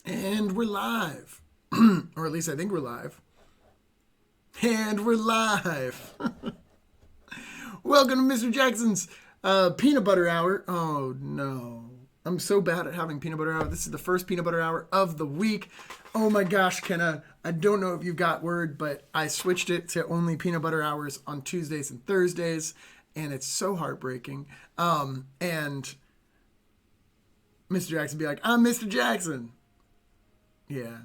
And we're live. Or at least I think we're live. And we're live. Welcome to Mr. Jackson's Peanut Butter Hour. Oh no. I'm so bad at having peanut butter hour. This is the first peanut butter hour of the week. Oh my gosh, Kenna. I don't know if you got word, but I switched it to only peanut butter hours on Tuesdays and Thursdays. And it's so heartbreaking. And Mr. Jackson be like, I'm Mr. Jackson. Yeah.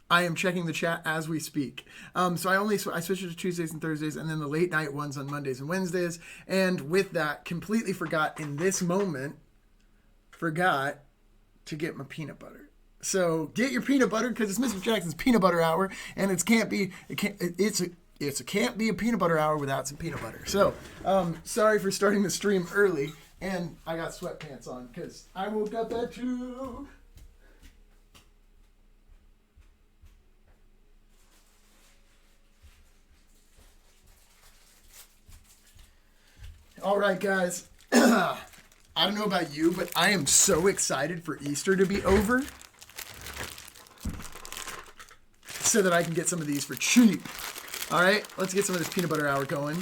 I am checking the chat as we speak. So I switched it to Tuesdays and Thursdays, and then the late night ones on Mondays and Wednesdays. And with that, completely forgot in this moment, to get my peanut butter. So get your peanut butter because it's Mr. Jackson's Peanut Butter Hour, and it can't be a peanut butter hour without some peanut butter. So sorry for starting the stream early, and I got sweatpants on because I woke up at 2. All right, guys. I don't know about you, but I am so excited for Easter to be over so that I can get some of these for cheap. All right, let's get some of this peanut butter hour going.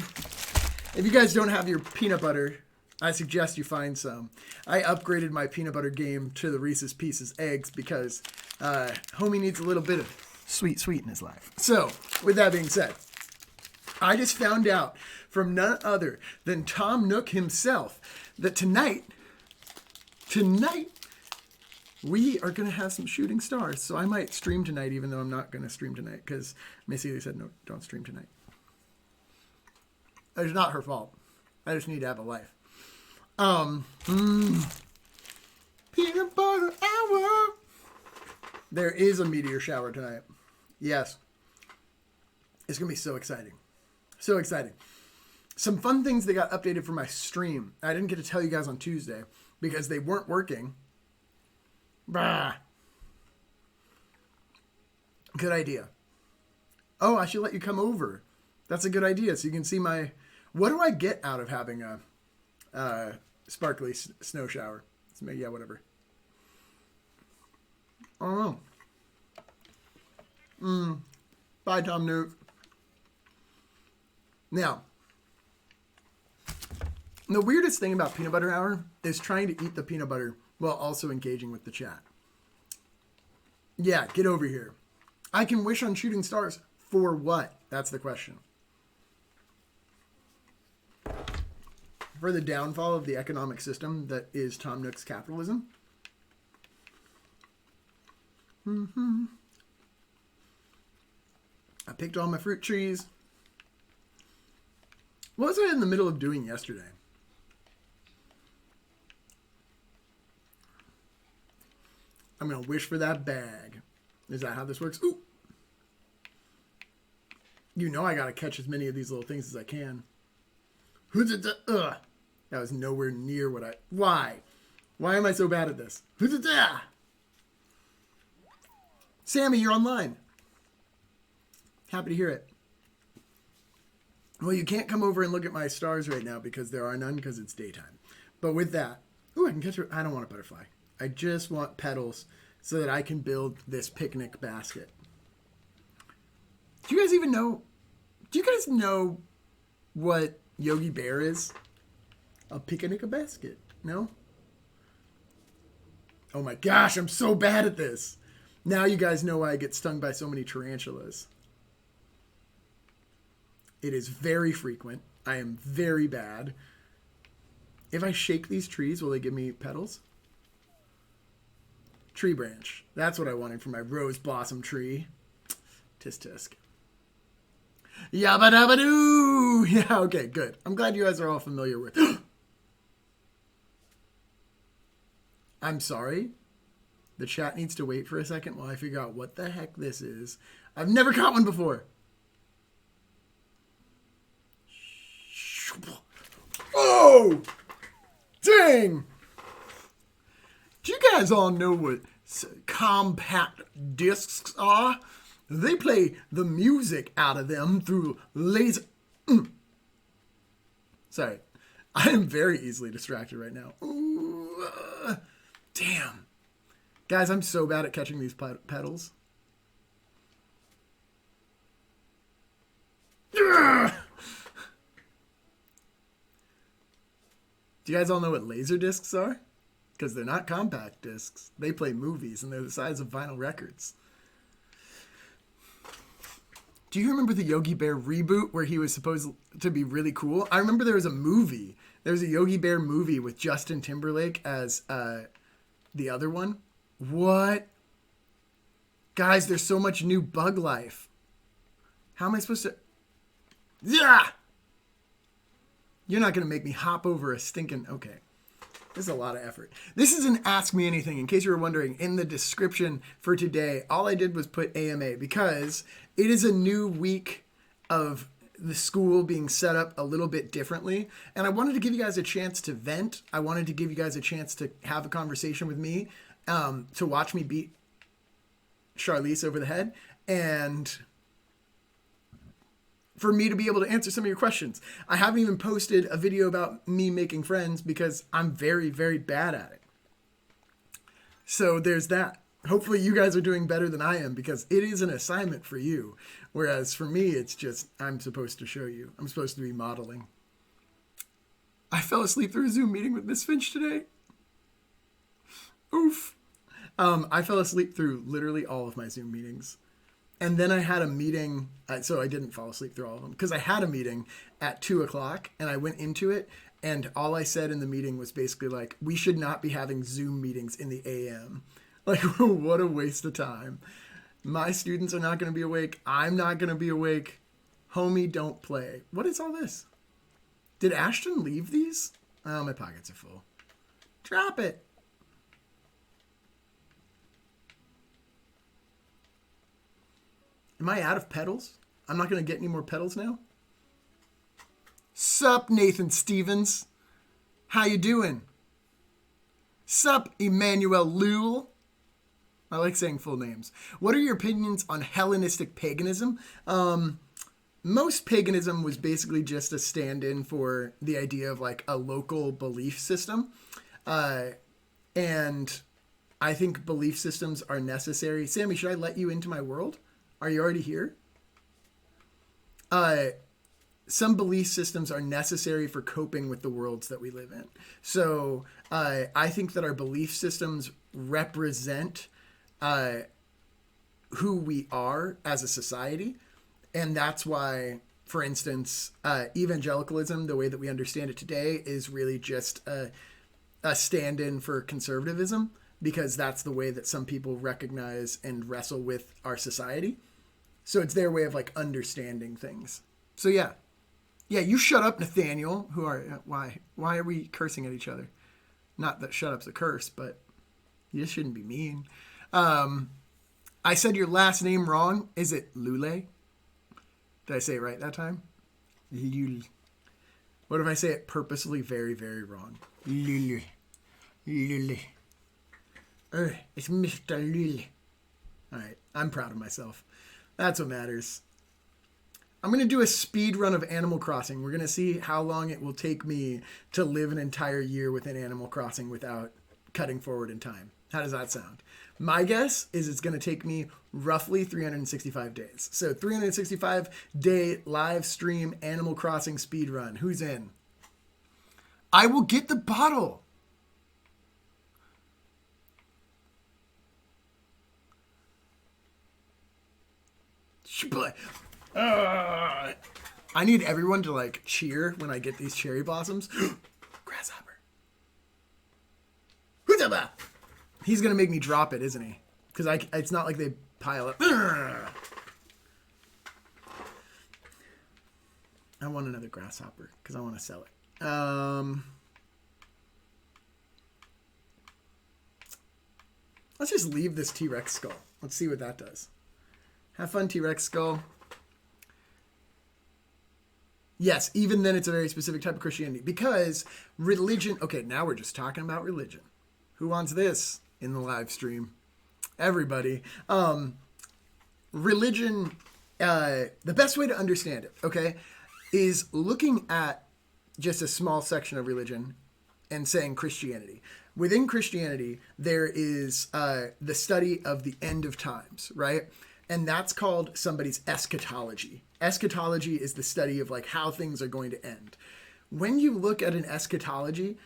If you guys don't have your peanut butter, I suggest you find some. I upgraded my peanut butter game to the Reese's Pieces eggs because homie needs a little bit of sweet in his life. So, with that being said, I just found out from none other than Tom Nook himself that tonight, we are going to have some shooting stars. So I might stream tonight, even though I'm not going to stream tonight because Missy said, no, don't stream tonight. It's not her fault. I just need to have a life. Peanut butter hour. There is a meteor shower tonight. Yes. It's going to be so exciting. So exciting. Some fun things that got updated for my stream. I didn't get to tell you guys on Tuesday because they weren't working. Bah. Good idea. Oh, I should let you come over. That's a good idea. So you can see my... What do I get out of having a sparkly snow shower? Yeah, whatever. I don't know. Bye, Tom Nook. Now, the weirdest thing about Peanut Butter Hour is trying to eat the peanut butter while also engaging with the chat. Yeah, get over here. I can wish on shooting stars for what? That's the question. For the downfall of the economic system that is Tom Nook's capitalism. I picked all my fruit trees. What was I in the middle of doing yesterday? I'm going to wish for that bag. Is that how this works? Ooh. You know I got to catch as many of these little things as I can. Ugh. That was nowhere near what I... Why? Why am I so bad at this? Sammy, you're online. Happy to hear it. Well, you can't come over and look at my stars right now because there are none because it's daytime. But with that... Ooh, I can catch her. I don't want a butterfly. I just want petals so that I can build this picnic basket. Do you guys even know... Do you guys know what Yogi Bear is? A picnic basket. No? Oh my gosh, I'm so bad at this. Now you guys know why I get stung by so many tarantulas. It is very frequent. I am very bad. If I shake these trees, will they give me petals? Tree branch. That's what I wanted for my rose blossom tree. Tisk tisk. Yabba dabba doo! Yeah, okay, good. I'm glad you guys are all familiar with it. I'm sorry. The chat needs to wait for a second while I figure out what the heck this is. I've never caught one before. Oh! Dang! Do you guys all know what compact discs are? They play the music out of them through laser... Sorry. I am very easily distracted right now. Ooh, damn. Guys, I'm so bad at catching these pedals. Do you guys all know what laser discs are? Because they're not compact discs. They play movies, and they're the size of vinyl records. Do you remember the Yogi Bear reboot where he was supposed to be really cool? I remember there was a movie. There was a Yogi Bear movie with Justin Timberlake as the other one. What? Guys, there's so much new bug life. How am I supposed to... Yeah! You're not going to make me hop over a stinking... Okay. This is a lot of effort. This is an Ask Me Anything. In case you were wondering, in the description for today, all I did was put AMA because it is a new week of the school being set up a little bit differently. And I wanted to give you guys a chance to vent. I wanted to give you guys a chance to have a conversation with me, to watch me beat Charlize over the head, and for me to be able to answer some of your questions. I haven't even posted a video about me making friends because I'm very, very bad at it. So there's that. Hopefully you guys are doing better than I am because it is an assignment for you. Whereas for me, it's just, I'm supposed to show you. I'm supposed to be modeling. I fell asleep through a Zoom meeting with Miss Finch today. Oof. I fell asleep through literally all of my Zoom meetings. And then I had a meeting, so I didn't fall asleep through all of them, because I had a meeting at 2 o'clock, and I went into it, and all I said in the meeting was basically like, we should not be having Zoom meetings in the AM. Like, what a waste of time. My students are not going to be awake. I'm not going to be awake. Homie, don't play. What is all this? Did Ashton leave these? Oh, my pockets are full. Drop it. Am I out of pedals? I'm not going to get any more pedals now? Sup, Nathan Stevens? How you doing? Sup, Emmanuel Lule? I like saying full names. What are your opinions on Hellenistic paganism? Most paganism was basically just a stand-in for the idea of like a local belief system. And I think belief systems are necessary. Sammy, should I let you into my world? Are you already here? Some belief systems are necessary for coping with the worlds that we live in. So I think that our belief systems represent who we are as a society. And that's why, for instance, evangelicalism, the way that we understand it today, is really just a stand-in for conservatism, because that's the way that some people recognize and wrestle with our society. So it's their way of like understanding things. So yeah, you shut up, Nathaniel. Why are we cursing at each other? Not that shut up's a curse, but you just shouldn't be mean. I said your last name wrong. Is it Lule? Did I say it right that time? Lule. What if I say it purposely very, very wrong? Lule. Lule. It's Mr. Lule. All right, I'm proud of myself. That's what matters. I'm going to do a speed run of Animal Crossing. We're going to see how long it will take me to live an entire year within Animal Crossing without cutting forward in time. How does that sound? My guess is it's going to take me roughly 365 days. So 365-day live stream Animal Crossing speed run. Who's in? I will get the bottle. I need everyone to like cheer when I get these cherry blossoms. Grasshopper. He's gonna make me drop it, isn't he? Because it's not like they pile up. I want another grasshopper because I want to sell it. Let's just leave this T-Rex skull. Let's see what that does. Have fun, T-Rex skull. Yes, even then it's a very specific type of Christianity. Because religion... Okay, now we're just talking about religion. Who wants this in the live stream? Everybody. Religion, the best way to understand it, okay, is looking at just a small section of religion and saying Christianity. Within Christianity, there is the study of the end of times, right? And that's called somebody's eschatology. Eschatology is the study of like how things are going to end. When you look at an eschatology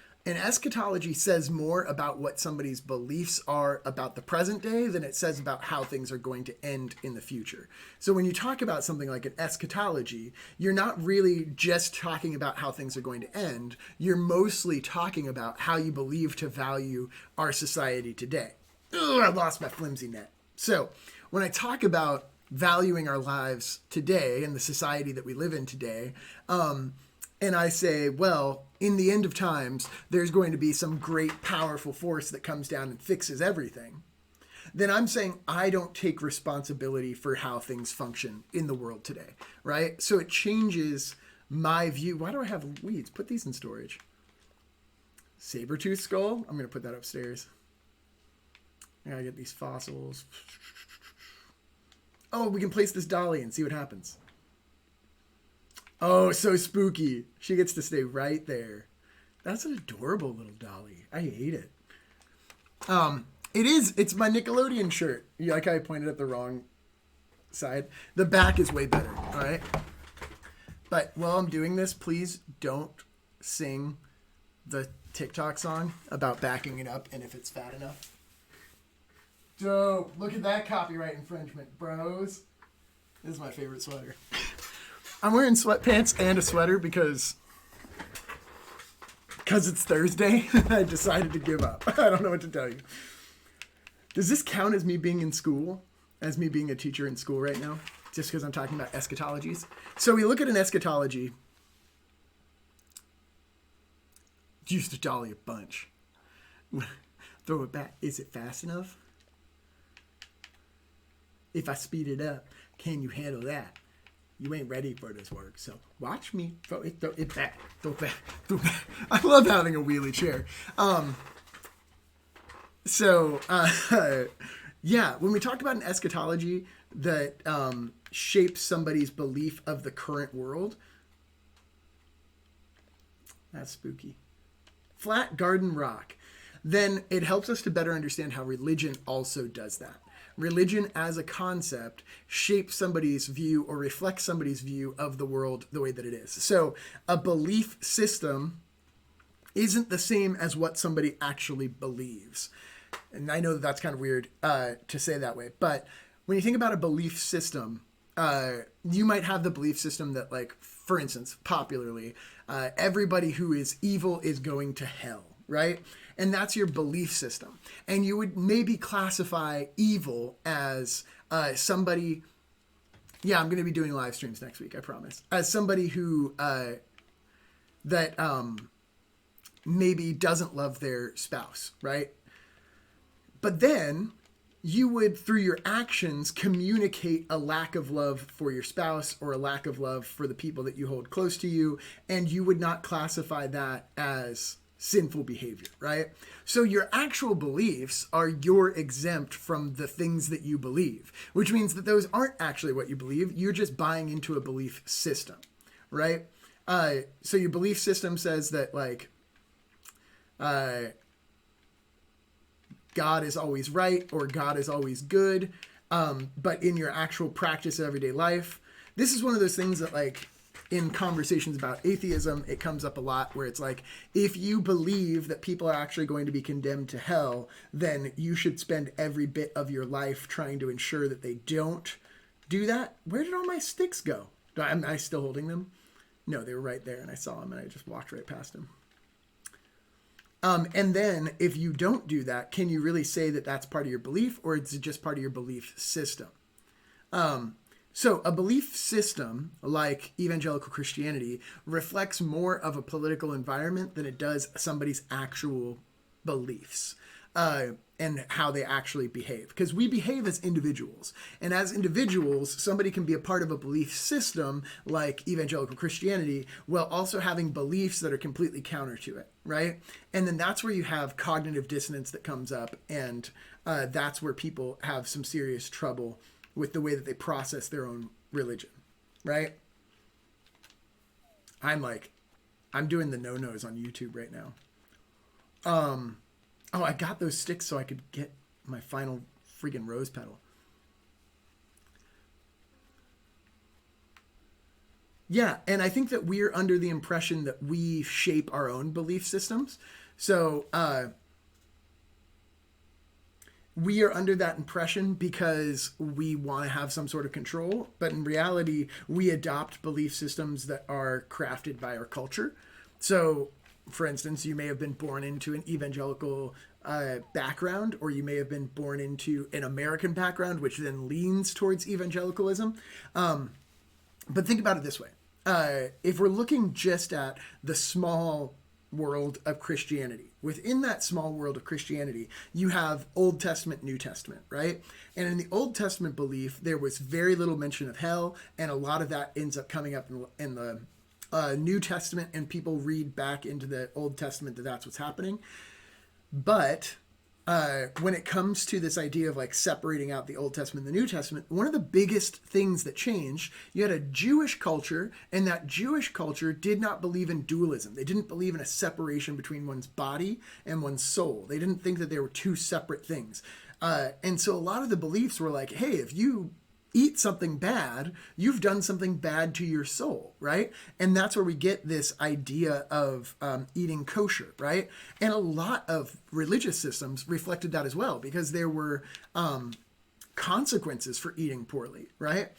says more about what somebody's beliefs are about the present day than it says about how things are going to end in the future. So when you talk about something like an eschatology, you're not really just talking about how things are going to end. You're mostly talking about how you believe to value our society today. Ugh, I lost my flimsy net. So when I talk about valuing our lives today and the society that we live in today, and I say, well, in the end of times, there's going to be some great, powerful force that comes down and fixes everything, then I'm saying I don't take responsibility for how things function in the world today, right? So it changes my view. Why do I have weeds? Put these in storage. Saber-tooth skull. I'm going to put that upstairs. I gotta get these fossils. Oh, we can place this dolly and see what happens. Oh, so spooky. She gets to stay right there. That's an adorable little dolly. I hate it. It's my Nickelodeon shirt. You like how I pointed at the wrong side? The back is way better, all right? But while I'm doing this, please don't sing the TikTok song about backing it up and if it's fat enough. Dope. Look at that copyright infringement, bros. This is my favorite sweater. I'm wearing sweatpants and a sweater because it's Thursday. I decided to give up. I don't know what to tell you. Does this count as me being in school? As me being a teacher in school right now? Just because I'm talking about eschatologies? So we look at an eschatology. Use the dolly a bunch. Throw it back. Is it fast enough? If I speed it up, can you handle that? You ain't ready for this work, so watch me throw it back, throw it back. I love having a wheelie chair. Yeah, when we talk about an eschatology that shapes somebody's belief of the current world, that's spooky. Flat garden rock. Then it helps us to better understand how religion also does that. Religion as a concept shapes somebody's view or reflects somebody's view of the world the way that it is. So a belief system isn't the same as what somebody actually believes. And I know that that's kind of weird to say that way. But when you think about a belief system, you might have the belief system that, like, for instance, popularly, everybody who is evil is going to hell, right? And that's your belief system. And you would maybe classify evil as somebody... Yeah, I'm going to be doing live streams next week, I promise. As somebody who... maybe doesn't love their spouse, right? But then you would, through your actions, communicate a lack of love for your spouse or a lack of love for the people that you hold close to you, and you would not classify that as sinful behavior, right? So your actual beliefs are you're exempt from the things that you believe, which means that those aren't actually what you believe. You're just buying into a belief system, right? So your belief system says that, like, God is always right or God is always good. But in your actual practice of everyday life, this is one of those things that, like, in conversations about atheism, it comes up a lot where it's like, if you believe that people are actually going to be condemned to hell, then you should spend every bit of your life trying to ensure that they don't do that. Where did all my sticks go? Am I still holding them? No, they were right there and I saw them and I just walked right past them. And then if you don't do that, can you really say that that's part of your belief, or is it just part of your belief system? So a belief system, like evangelical Christianity, reflects more of a political environment than it does somebody's actual beliefs and how they actually behave. Because we behave as individuals. And as individuals, somebody can be a part of a belief system like evangelical Christianity while also having beliefs that are completely counter to it, right? And then that's where you have cognitive dissonance that comes up, and that's where people have some serious trouble with the way that they process their own religion, right? I'm doing the no-nos on YouTube right now. Oh, I got those sticks so I could get my final freaking rose petal. Yeah, and I think that we're under the impression that we shape our own belief systems. So we are under that impression because we want to have some sort of control. But in reality, we adopt belief systems that are crafted by our culture. So, for instance, you may have been born into an evangelical background, or you may have been born into an American background, which then leans towards evangelicalism. But think about it this way. If we're looking just at the small world of Christianity, within that small world of Christianity, you have Old Testament, New Testament, right? And in the Old Testament belief, there was very little mention of hell, and a lot of that ends up coming up in the New Testament, and people read back into the Old Testament that that's what's happening. But when it comes to this idea of like separating out the Old Testament and the New Testament, one of the biggest things that changed, you had a Jewish culture, and that Jewish culture did not believe in dualism. They didn't believe in a separation between one's body and one's soul. They didn't think that they were two separate things. And so a lot of the beliefs were like, hey, if you eat something bad, you've done something bad to your soul, right? And that's where we get this idea of eating kosher, right? And a lot of religious systems reflected that as well, because there were consequences for eating poorly, right?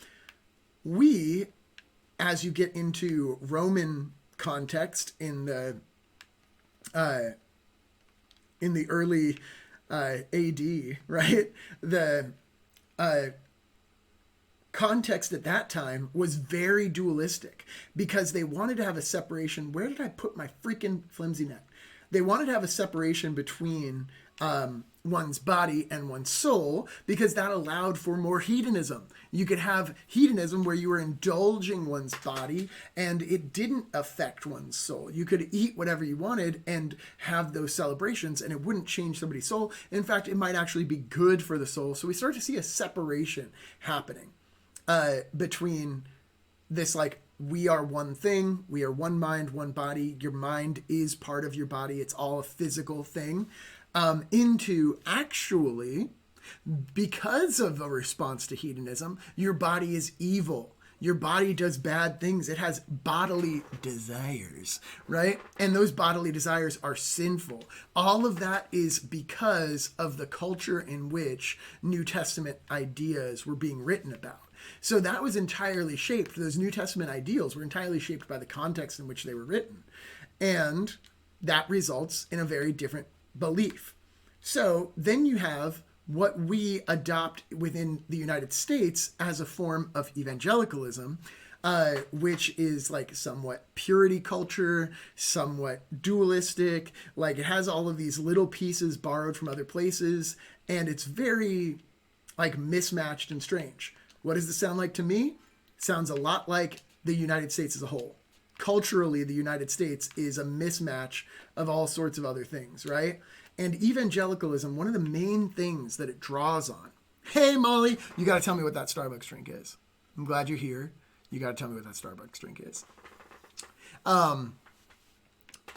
We, as you get into Roman context in the early AD, right? The context at that time was very dualistic because they wanted to have a separation. Where did I put my freaking flimsy net? They wanted to have a separation between one's body and one's soul because that allowed for more hedonism. You could have hedonism where you were indulging one's body and it didn't affect one's soul. You could eat whatever you wanted and have those celebrations and it wouldn't change somebody's soul. In fact, it might actually be good for the soul. So we start to see a separation happening between this, like, we are one thing, we are one mind, one body, your mind is part of your body, it's all a physical thing, into actually, because of a response to hedonism, your body is evil. Your body does bad things. It has bodily desires, right? And those bodily desires are sinful. All of that is because of the culture in which New Testament ideas were being written about. So that was entirely shaped. Those New Testament ideals were entirely shaped by the context in which they were written. And that results in a very different belief. So then you have what we adopt within the United States as a form of evangelicalism, which is like somewhat purity culture, somewhat dualistic, like it has all of these little pieces borrowed from other places, and it's very like mismatched and strange. What does this sound like to me? It sounds a lot like the United States as a whole. Culturally, the United States is a mismatch of all sorts of other things, right? And evangelicalism, one of the main things that it draws on. Hey, Molly, you got to tell me what that Starbucks drink is. I'm glad you're here. You got to tell me what that Starbucks drink is.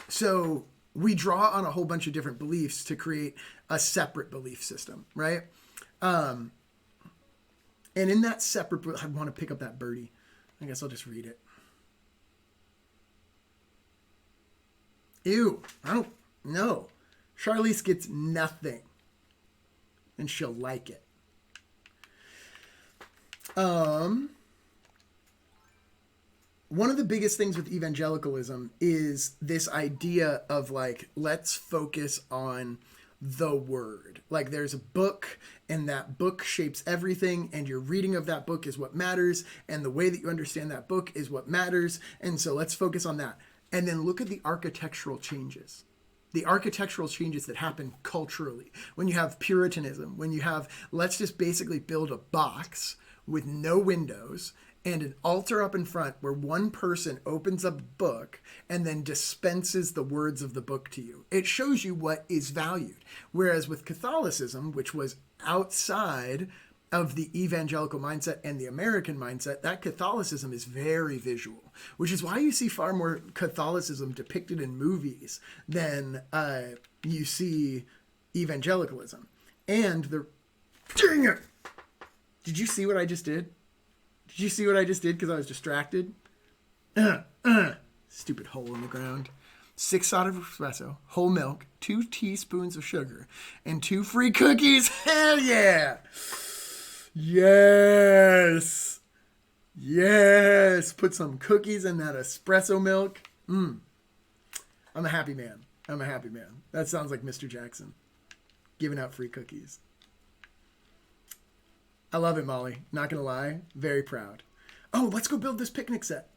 So we draw on a whole bunch of different beliefs to create a separate belief system, right? And in that separate, I want to pick up that birdie. I guess I'll just read it. Ew, I don't know. Charlize gets nothing. And she'll like it. One of the biggest things with evangelicalism is this idea of like, let's focus on the word. Like there's a book and that book shapes everything and your reading of that book is what matters and the way that you understand that book is what matters. And so let's focus on that. And then look at the architectural changes. The architectural changes that happen culturally. When you have Puritanism, when you have, let's just basically build a box with no windows and an altar up in front where one person opens up a book and then dispenses the words of the book to you. It shows you what is valued. Whereas with Catholicism, which was outside of the evangelical mindset and the American mindset, that Catholicism is very visual, which is why you see far more Catholicism depicted in movies than you see evangelicalism. And the... Dang it! Did you see what I just did? Did you see what I just did because I was distracted? Stupid hole in the ground. 6 shots of espresso, whole milk, 2 teaspoons of sugar, and 2 free cookies. Hell yeah! Yes! Yes! Put some cookies in that espresso milk. I'm a happy man. I'm a happy man. That sounds like Mr. Jackson. Giving out free cookies. I love it, Molly. Not gonna lie. Very proud. Oh, let's go build this picnic set.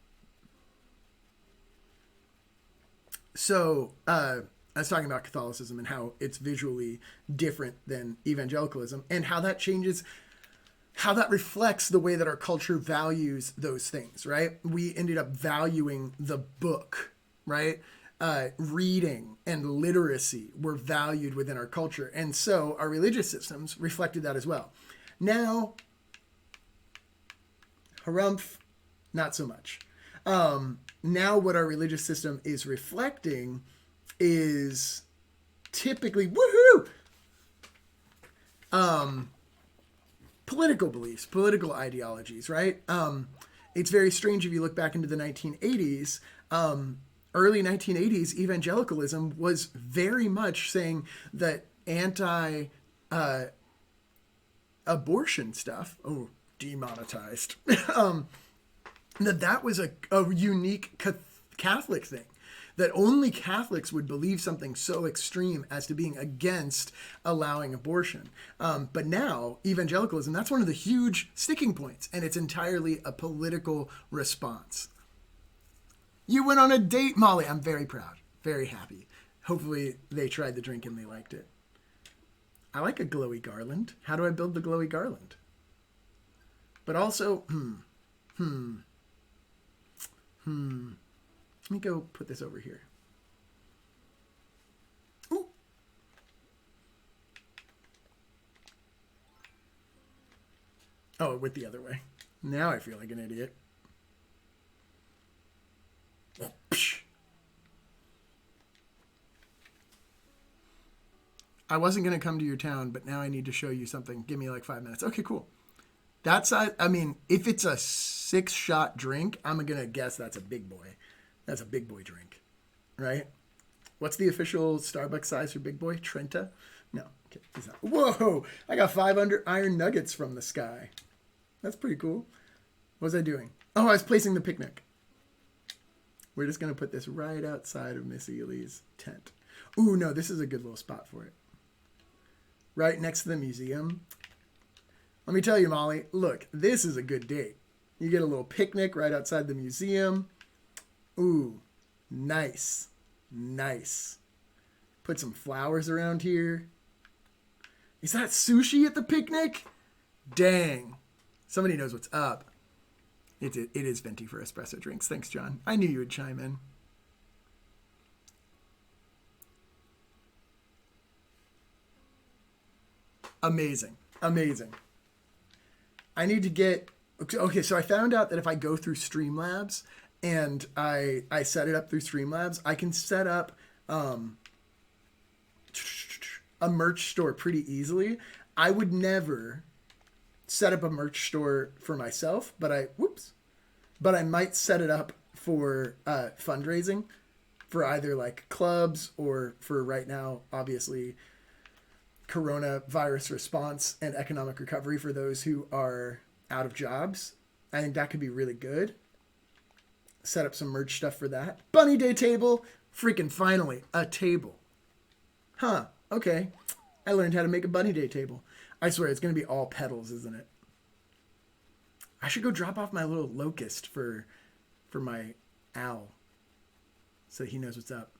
So, I was talking about Catholicism and how it's visually different than evangelicalism and how that changes, how that reflects the way that our culture values those things, right? We ended up valuing the book, right? Reading and literacy were valued within our culture. And so our religious systems reflected that as well. Now, harumph, not so much. Now what our religious system is reflecting is typically, political beliefs, political ideologies, right? It's very strange if you look back into the 1980s, early 1980s, evangelicalism was very much saying that abortion stuff, demonetized, that was a unique Catholic thing, that only Catholics would believe something so extreme as to being against allowing abortion. But now, evangelicalism, that's one of the huge sticking points, and it's entirely a political response. You went on a date, Molly. I'm very proud, very happy. Hopefully they tried the drink and they liked it. I like a glowy garland. How do I build the glowy garland? But also, let me go put this over here. Ooh. Oh, it went the other way. Now I feel like an idiot. I wasn't going to come to your town, but now I need to show you something. Give me like 5 minutes. Okay, cool. That's, I mean, if it's a 6-shot drink, I'm going to guess that's a big boy. That's a big boy drink, right? What's the official Starbucks size for big boy? Trenta? No. Okay, it's not. Whoa! I got 500 iron nuggets from the sky. That's pretty cool. What was I doing? Oh, I was placing the picnic. We're just going to put this right outside of Miss Ely's tent. Ooh, no, this is a good little spot for it. Right next to the museum. Let me tell you, Molly, look, this is a good date. You get a little picnic right outside the museum. Ooh, nice. Nice. Put some flowers around here. Is that sushi at the picnic? Dang. Somebody knows what's up. It is venti for espresso drinks. Thanks, John. I knew you would chime in. Amazing. Amazing. I need to get... Okay, so I found out that if I go through Streamlabs and I set it up through Streamlabs, I can set up a merch store pretty easily. I would never set up a merch store for myself, but I might set it up for fundraising for either like clubs or for right now, obviously, coronavirus response and economic recovery for those who are out of jobs. I think that could be really good. Set up some merch stuff for that. Bunny Day table. Freaking finally, a table. Huh, okay. I learned how to make a Bunny Day table. I swear, it's going to be all petals, isn't it? I should go drop off my little locust for my owl so he knows what's up.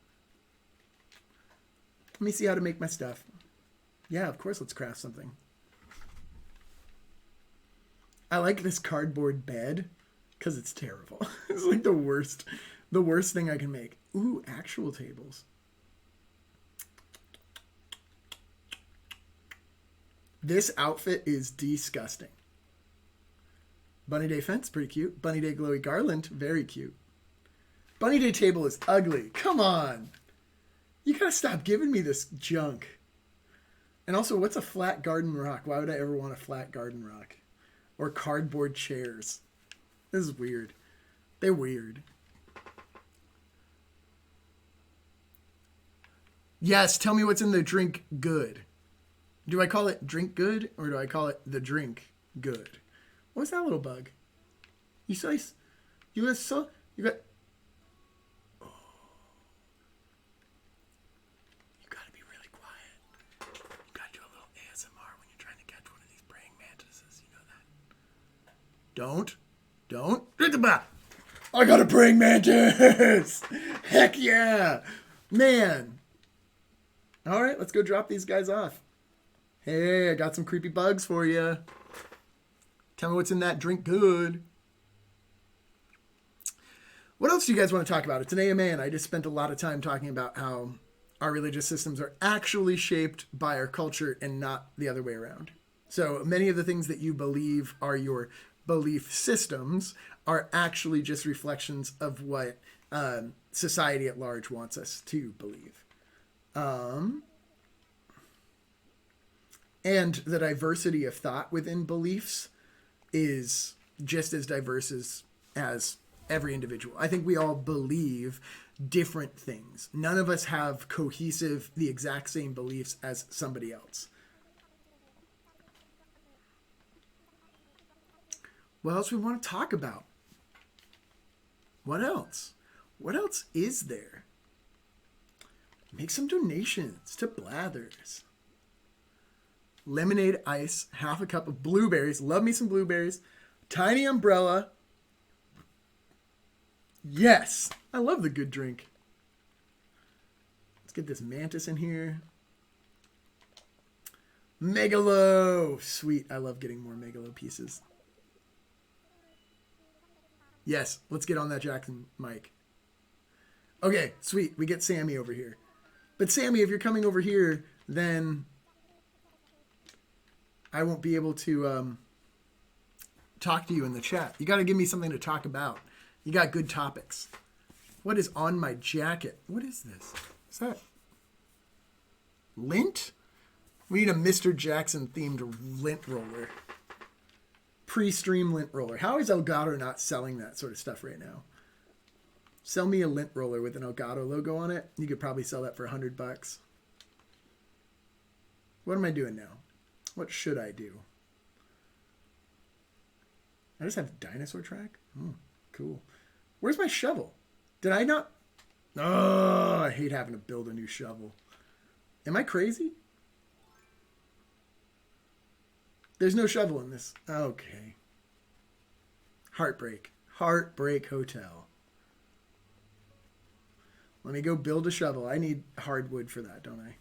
Let me see how to make my stuff. Yeah, of course, let's craft something. I like this cardboard bed because it's terrible. It's like the worst thing I can make. Ooh, actual tables. This outfit is disgusting. Bunny Day fence, pretty cute. Bunny Day glowy garland, very cute. Bunny Day table is ugly. Come on. You gotta stop giving me this junk. And also, what's a flat garden rock? Why would I ever want a flat garden rock? Or cardboard chairs. This is weird. They're weird. Yes, tell me what's in the drink good. Do I call it drink good or do I call it the drink good? What's that little bug? You got, oh. You gotta be really quiet. You gotta do a little ASMR when you're trying to catch one of these praying mantises. You know that. Don't. I got a praying mantis. Heck yeah. Man. All right, let's go drop these guys off. Hey, I got some creepy bugs for you. Tell me what's in that drink good. What else do you guys want to talk about? It's an AMA, and I just spent a lot of time talking about how our religious systems are actually shaped by our culture and not the other way around. So many of the things that you believe are your belief systems are actually just reflections of what society at large wants us to believe. And the diversity of thought within beliefs is just as diverse as every individual. I think we all believe different things. None of us have cohesive, the exact same beliefs as somebody else. What else we want to talk about? What else? What else is there? Make some donations to Blathers. Lemonade ice, half a cup of blueberries. Love me some blueberries. Tiny umbrella. Yes, I love the good drink. Let's get this mantis in here. Megalo. Sweet, I love getting more Megalo pieces. Yes, let's get on that Jackson mic. Okay, sweet, we get Sammy over here. But Sammy, if you're coming over here, then I won't be able to talk to you in the chat. You got to give me something to talk about. You got good topics. What is on my jacket? What is this? Is that lint? We need a Mr. Jackson themed lint roller. Pre-stream lint roller. How is Elgato not selling that sort of stuff right now? Sell me a lint roller with an Elgato logo on it. You could probably sell that for $100. What am I doing now? What should I do? I just have dinosaur track? Oh, cool. Where's my shovel? Did I not? Oh, I hate having to build a new shovel. Am I crazy? There's no shovel in this. Okay. Heartbreak. Heartbreak Hotel. Let me go build a shovel. I need hardwood for that, don't I?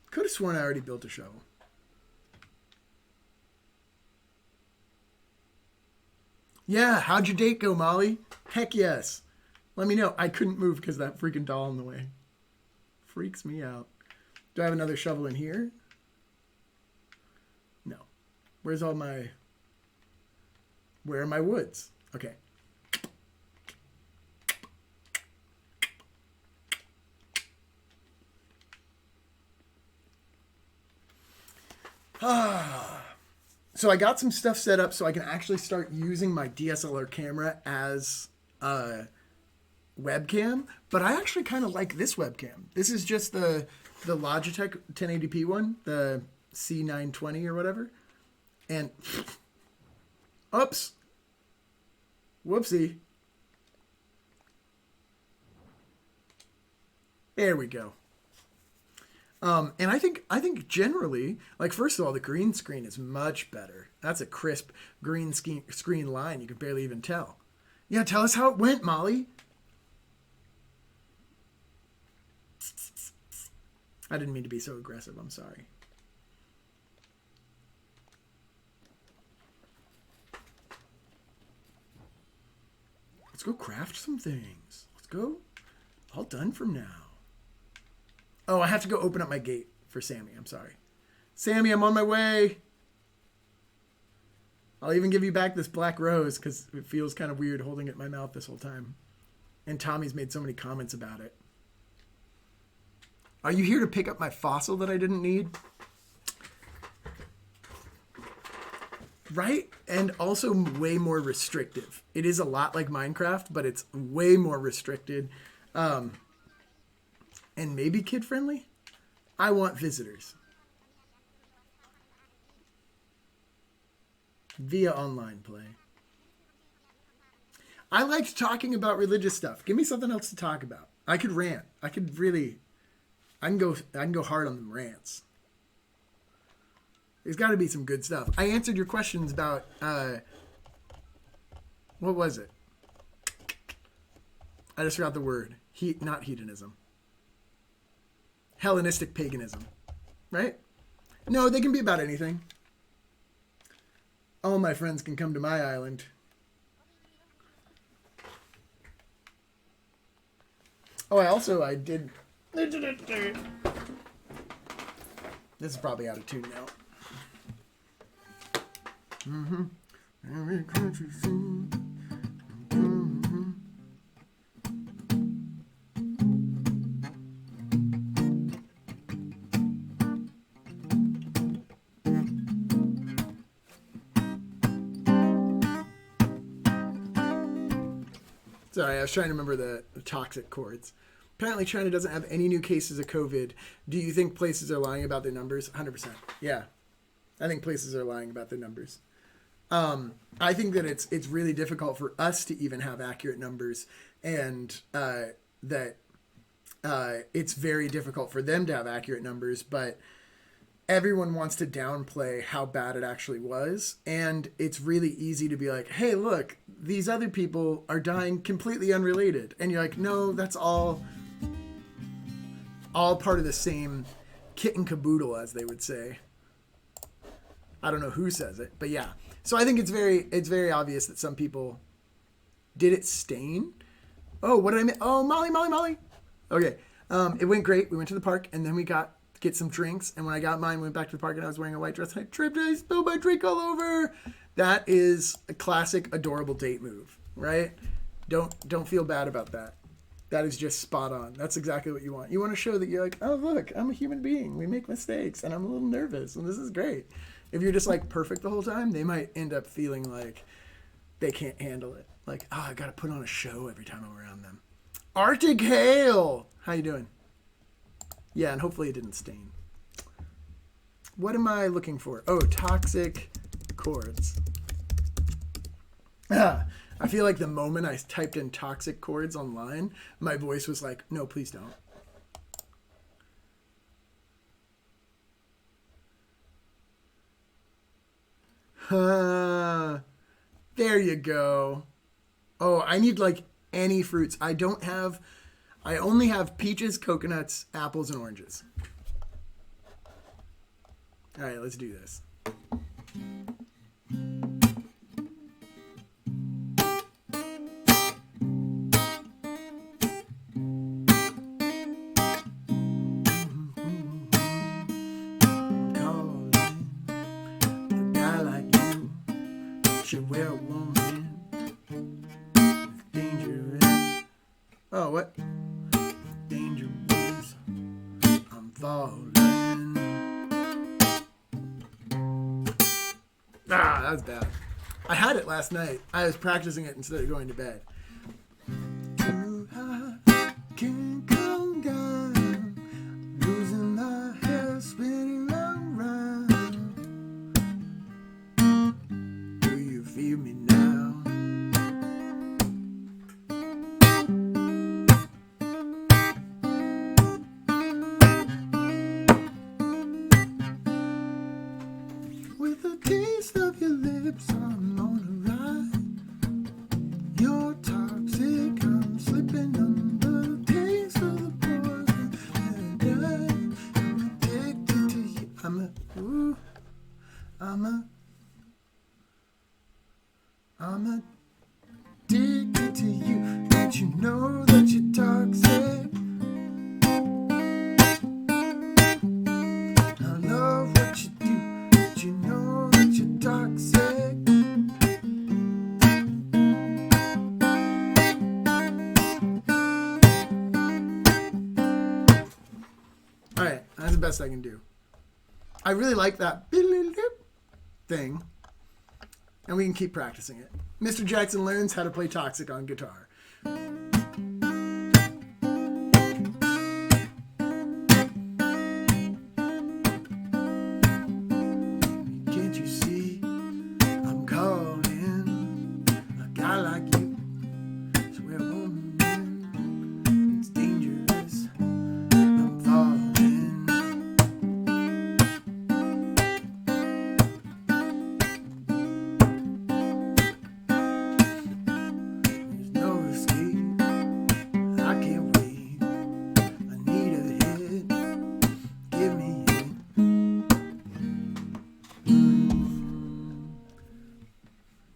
Could have sworn I already built a shovel. Yeah, how'd your date go, Molly? Heck yes. Let me know. I couldn't move because of that freaking doll in the way. Freaks me out. Do I have another shovel in here? No. Where's all my... Where are my woods? Okay. So I got some stuff set up so I can actually start using my DSLR camera as a webcam, but I actually kind of like this webcam. This is just the Logitech 1080p one, the C920 or whatever. And oops. Whoopsie. There we go. And I think generally, like, first of all, the green screen is much better. That's a crisp green screen line. You can barely even tell. Yeah, tell us how it went, Molly. I didn't mean to be so aggressive. I'm sorry. Let's go craft some things. Let's go. All done from now. Oh, I have to go open up my gate for Sammy. I'm sorry. Sammy, I'm on my way. I'll even give you back this black rose because it feels kind of weird holding it in my mouth this whole time. And Tommy's made so many comments about it. Are you here to pick up my fossil that I didn't need? Right? And also way more restrictive. It is a lot like Minecraft, but it's way more restricted. And maybe kid-friendly? I want visitors. Via online play. I liked talking about religious stuff. Give me something else to talk about. I could rant. I can go hard on them rants. There's got to be some good stuff. I answered your questions about what was it? I just forgot the word. Not hedonism. Hellenistic paganism. Right? No, they can be about anything. All my friends can come to my island. Oh, I did. This is probably out of tune now. Every country scene. Sorry, I was trying to remember the toxic chords. Apparently, China doesn't have any new cases of COVID. Do you think places are lying about their numbers? 100%. Yeah. I think places are lying about their numbers. I think that it's really difficult for us to even have accurate numbers, and that it's very difficult for them to have accurate numbers, but everyone wants to downplay how bad it actually was, and it's really easy to be like, hey, look, these other people are dying completely unrelated, and you're like, no, that's all part of the same kit and caboodle, as they would say. I don't know who says it, but yeah. So I think it's very obvious that some people did it stain. Oh, what did I miss? Oh, Molly. Okay. It went great. We went to the park, and then we get some drinks. And when I got mine, went back to the park, and I was wearing a white dress. And I tripped, and I spilled my drink all over. That is a classic adorable date move, right? Don't feel bad about that. That is just spot on. That's exactly what you want. You want to show that you're like, oh, look, I'm a human being. We make mistakes, and I'm a little nervous, and this is great. If you're just like perfect the whole time, they might end up feeling like they can't handle it. Like, oh, I got to put on a show every time I'm around them. Arctic Hail! How you doing? Yeah, and hopefully it didn't stain. What am I looking for? Oh, toxic chords. I feel like the moment I typed in toxic chords online, my voice was like, no, please don't. There you go. Oh, I need like any fruits. I only have peaches, coconuts, apples, and oranges. All right, let's do this. Wear woman dangerous. Oh, what? Dangerous. I'm falling. That was bad. I had it last night. I was practicing it instead of going to bed. Too high, can't come down. Losing my hair, spinning around. Feel me now. With a taste of your lips, I'm on a ride. You're toxic, I'm slipping under the taste of the poison. And I'm addicted to you. I'm addicted to you. Don't you know that you're toxic? I love what you best I can do. I really like that thing. And we can keep practicing it. Mr. Jackson learns how to play Toxic on guitar. Can't you see I'm calling a guy like you? Swear I won't win. It's dangerous. I'm falling. There's no escape. I can't wait. I need a hit. Give me it.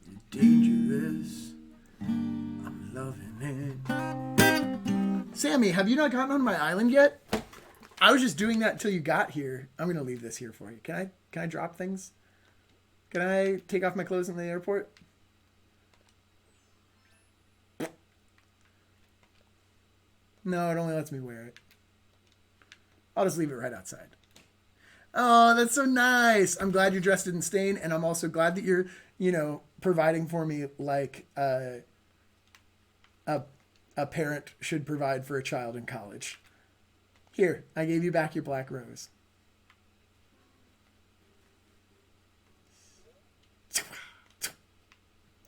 You're dangerous. I'm loving it. Sammy, have you not gotten on my island yet? I was just doing that until you got here. I'm gonna leave this here for you. Can I drop things? Can I take off my clothes in the airport? No, it only lets me wear it. I'll just leave it right outside. Oh, that's so nice. I'm glad you're dressed in stain, and I'm also glad that you're, providing for me like a parent should provide for a child in college. Here, I gave you back your black rose.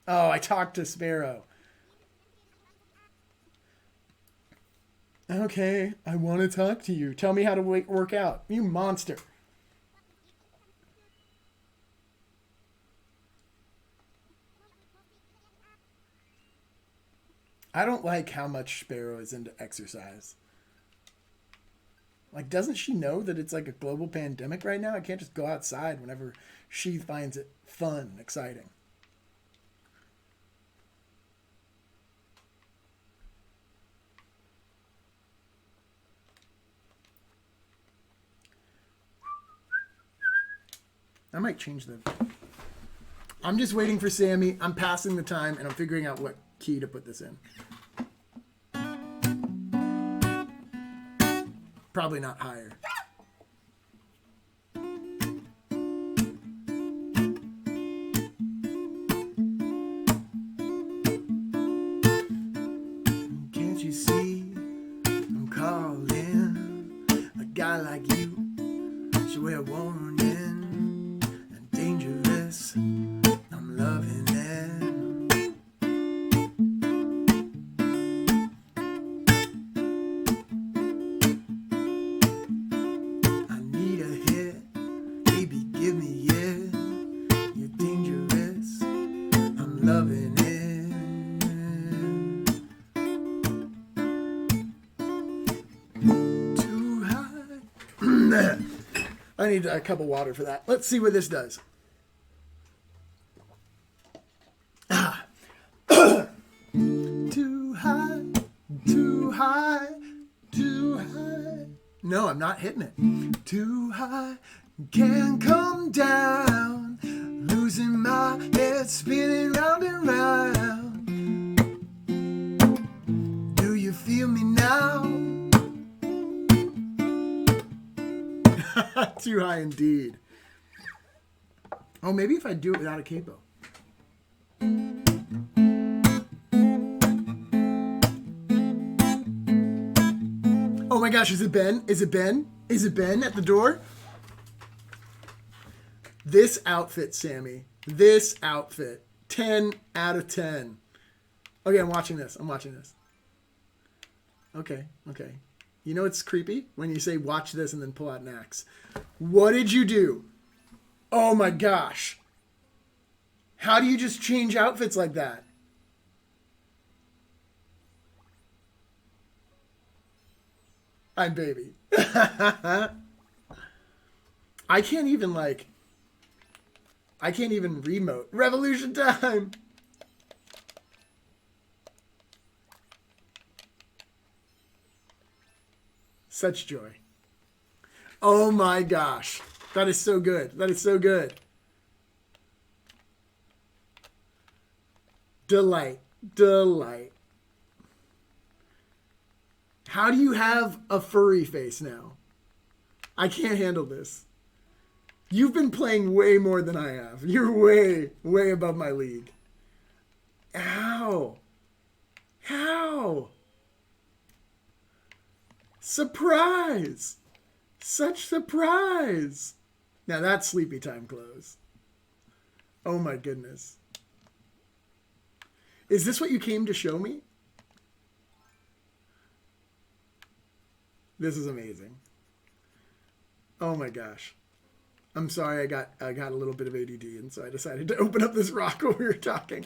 Oh, I talked to Sparrow. Okay, I want to talk to you. Tell me how to work out. You monster. I don't like how much Sparrow is into exercise. Like, doesn't she know that it's like a global pandemic right now? I can't just go outside whenever she finds it fun and exciting. I might change the... I'm just waiting for Sammy. I'm passing the time, and I'm figuring out what key to put this in. Probably not higher. Can't you see I'm calling a guy like you? Should wear warning and dangerous. I'm loving it. I need a hit, baby, give me it. You're dangerous. I'm loving it. Too high. I need a cup of water for that. Let's see what this does. Too high, too high, too high. No, I'm not hitting it. Too high, can't come down. Losing my head, spinning round and round. Do you feel me now? Too high indeed. Oh, maybe if I do it without a capo. Oh my gosh, is it Ben? Is it Ben? Is it Ben at the door? This outfit, Sammy. This outfit. 10 out of 10. Okay, I'm watching this. I'm watching this. Okay, okay. You know it's creepy? When you say watch this and then pull out an axe. What did you do? Oh my gosh. How do you just change outfits like that? I'm baby. I can't even remote. Revolution time. Such joy. Oh my gosh. That is so good. That is so good. Delight. Delight. How do you have a furry face now? I can't handle this. You've been playing way more than I have. You're way, way above my league. Ow. How? Surprise! Such surprise! Now that's sleepy time clothes. Oh my goodness. Is this what you came to show me? This is amazing. Oh my gosh. I'm sorry I got a little bit of ADD, and so I decided to open up this rock while we were talking.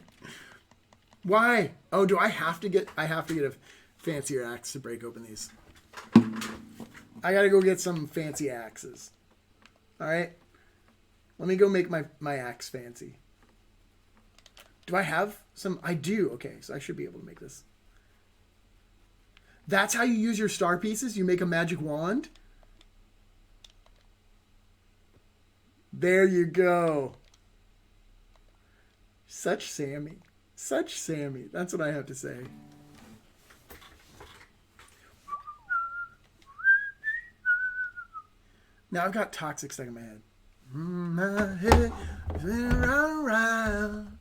Why? Oh, do I have to get a fancier axe to break open these? I gotta go get some fancy axes. Alright? Let me go make my axe fancy. Do I have some? I do. Okay, so I should be able to make this. That's how you use your star pieces? You make a magic wand? There you go. Such Sammy. Such Sammy. That's what I have to say. Now I've got toxic stuck in my head. My head round.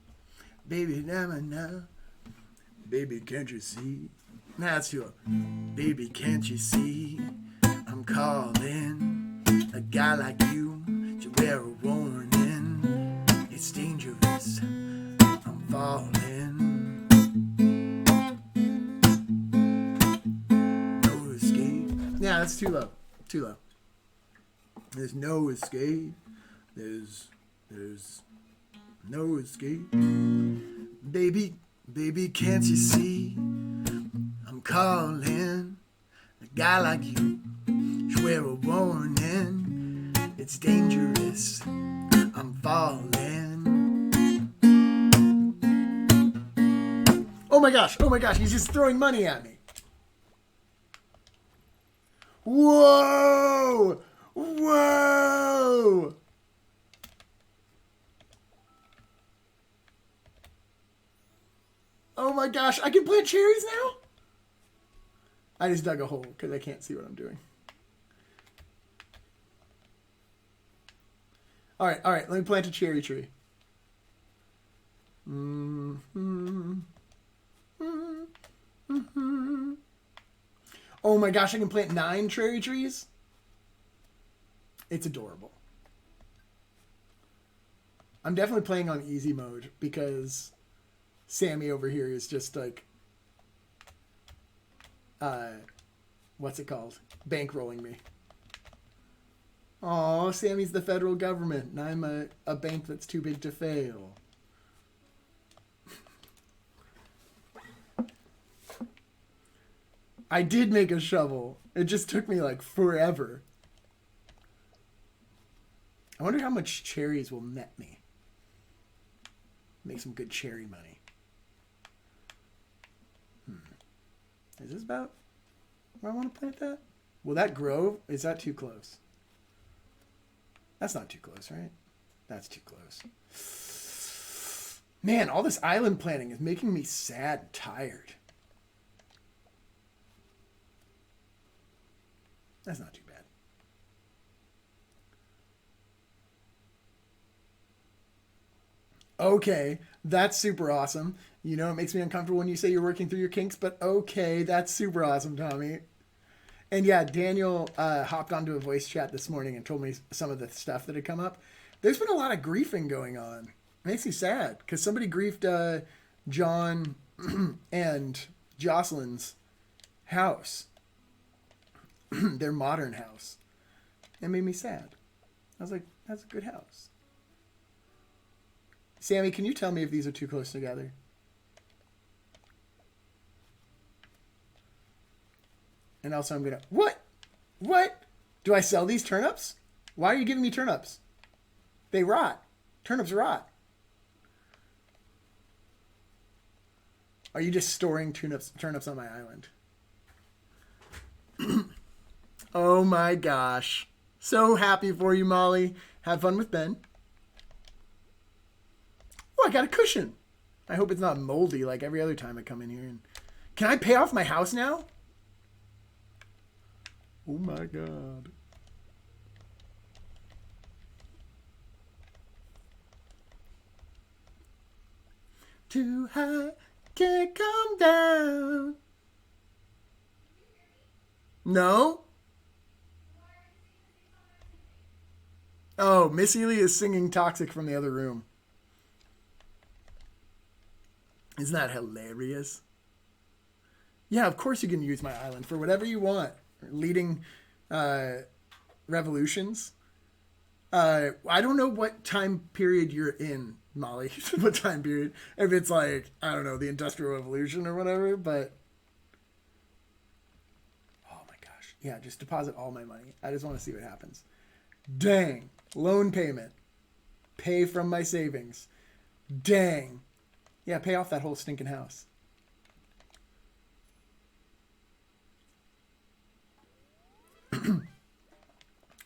Baby, now. Baby, can't you see? Nah, that's too low. Baby, can't you see? I'm calling. A guy like you should wear a warning. It's dangerous. I'm falling. No escape. Yeah, that's too low. Too low. There's no escape. There's no escape. Baby, can't you see? I'm calling. A guy like you should wear a warning. It's dangerous. I'm falling. Oh my gosh, he's just throwing money at me. Whoa! Whoa! Oh my gosh, I can plant cherries now? I just dug a hole because I can't see what I'm doing. Alright, let me plant a cherry tree. Oh my gosh, I can plant 9 cherry trees? It's adorable. I'm definitely playing on easy mode because Sammy over here is just like, what's it called? Bankrolling me. Aw, Sammy's the federal government, and I'm a bank that's too big to fail. I did make a shovel. It just took me like forever. I wonder how much cherries will net me. Make some good cherry money. Is this about where I want to plant that? Will that grow? Is that too close? That's not too close, right? That's too close. Man, all this island planting is making me sad and tired. That's not too bad. Okay, that's super awesome. You know, it makes me uncomfortable when you say you're working through your kinks, but okay, that's super awesome, Tommy. And yeah, Daniel hopped onto a voice chat this morning and told me some of the stuff that had come up. There's been a lot of griefing going on. It makes me sad because somebody griefed John and Jocelyn's house, their modern house. It made me sad. I was like, that's a good house. Sammy, can you tell me if these are too close together? And also I'm gonna... What? What? Do I sell these turnips? Why are you giving me turnips? They rot. Turnips rot. Are you just storing turnips on my island? Oh my gosh. So happy for you, Molly. Have fun with Ben. Oh, I got a cushion. I hope it's not moldy like every other time I come in here. And can I pay off my house now? Oh my God. Too high, can't come down. No? Oh, Miss Ely is singing Toxic from the other room. Isn't that hilarious? Yeah, of course you can use my island for whatever you want. Leading revolutions. I don't know what time period you're in, Molly. What time period? If it's like, I don't know, the Industrial Revolution or whatever, but... Oh my gosh. Yeah, just deposit all my money. I just want to see what happens. Dang. Loan payment. Pay from my savings. Dang. Yeah, pay off that whole stinking house.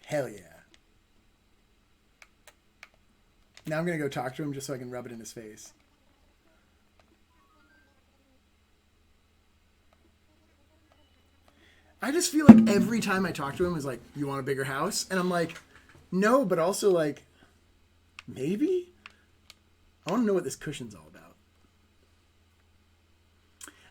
Hell yeah. Now I'm going to go talk to him just so I can rub it in his face. I just feel like every time I talk to him is like, you want a bigger house? And I'm like, no, but also like, maybe? I want to know what this cushion's all about.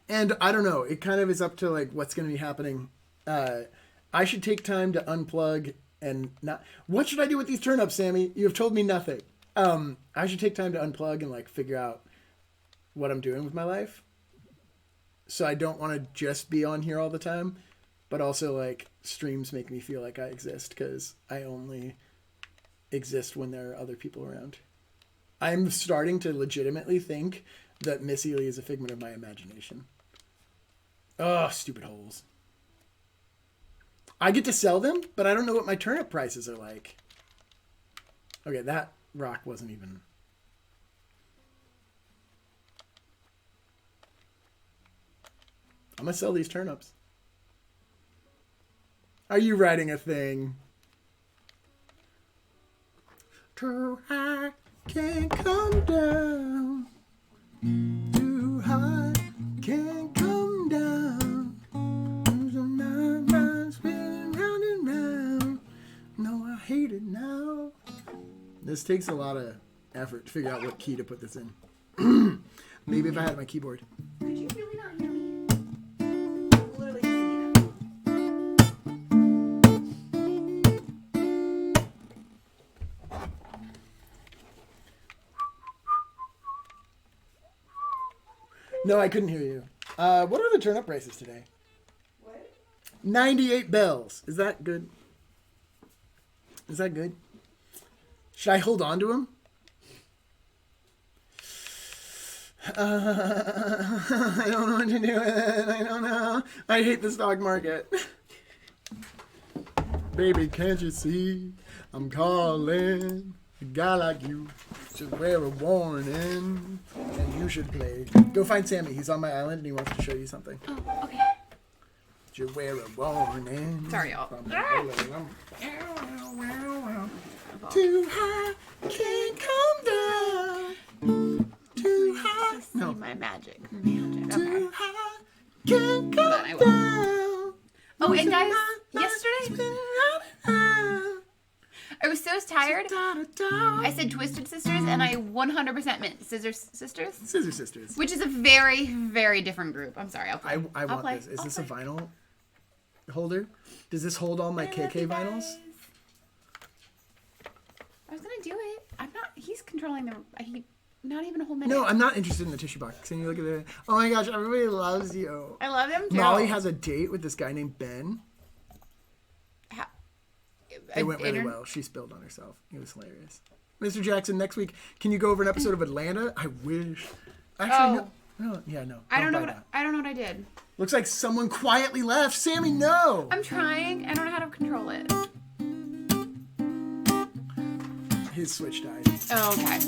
And I don't know. It kind of is up to like what's going to be happening. I should take time to unplug and not... What should I do with these turnips, Sammy? You have told me nothing. I should take time to unplug and like figure out what I'm doing with my life. So I don't want to just be on here all the time, but also like streams make me feel like I exist because I only exist when there are other people around. I'm starting to legitimately think that Miss Ely is a figment of my imagination. Oh, stupid holes. I get to sell them, but I don't know what my turnip prices are like. Okay, that rock wasn't even... I'm going to sell these turnips. Are you writing a thing? Too high, can't come down. Too high, can't come down. My spinning round and round. No, I hate it now. This takes a lot of effort to figure out what key to put this in. Maybe if I had my keyboard. Could you really not hear me? I'm literally singing it. No, I couldn't hear you. What are the turnip prices today? What? 98 bells. Is that good? Is that good? Should I hold on to him? I don't know what to do with it. I don't know. I hate the stock market. Baby, can't you see? I'm calling. A guy like you should wear a warning. And you should play. Go find Sammy. He's on my island and he wants to show you something. Oh, okay. Should wear a warning. Sorry, y'all. Too high, can't come down. Too high. See my magic. Magic. Okay. Too high, can't Hold on, I come will. down. Oh, and guys, yesterday I was so tired. I said Twisted Sisters, and I 100% meant Scissor Sisters. Scissor Sisters. Which is a very, very different group. I'm sorry. I'll play. I want play. this. Is I'll this play. a vinyl holder? Does this hold all my KK vinyls? I was gonna do it. I'm not. He's controlling the. He not even a whole minute. No, I'm not interested in the tissue box. Can you look at it? Oh my gosh, everybody loves you. I love him too. Molly has a date with this guy named Ben. It went really well. She spilled on herself. It was hilarious. Mr. Jackson, next week, can you go over an episode of Atlanta? I wish. Actually, no. Yeah, no. I don't know buy what that. I don't know what I did. Looks like someone quietly left. Sammy, no. I'm trying. I don't know how to control it. His switch died. Oh, okay.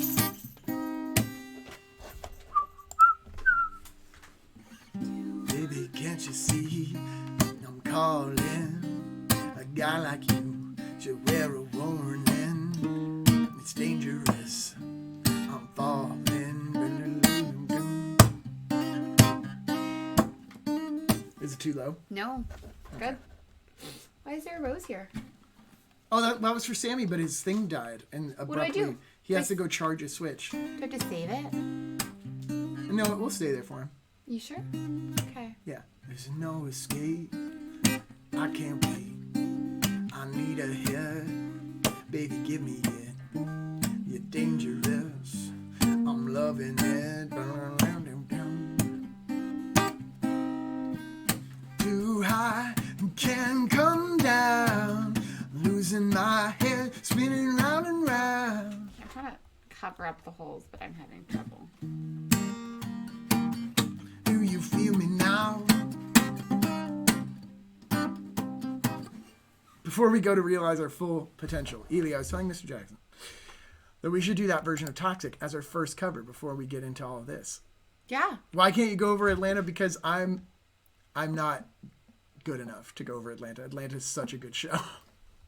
Baby, can't you see? I'm calling. A guy like you should wear a warning. It's dangerous. I'm falling. Is it too low? No. Good. Why is there a rose here? Oh, that was for Sammy, but his thing died, and do I abruptly do? he has to go charge his switch. Do I have to save it? No, we'll stay there for him. You sure? Okay. Yeah. There's no escape. I can't wait. I need a hit. Baby, give me it. You're dangerous. I'm loving it. Too high, can't come down. Losing my head, spinning round and round. I'm trying to cover up the holes, but I'm having trouble. Do you feel me now? Before we go to realize our full potential, Ely, I was telling Mr. Jackson that we should do that version of Toxic as our first cover before we get into all of this. Yeah. Why can't you go over Atlanta? Because I'm not good enough to go over Atlanta. Atlanta's such a good show.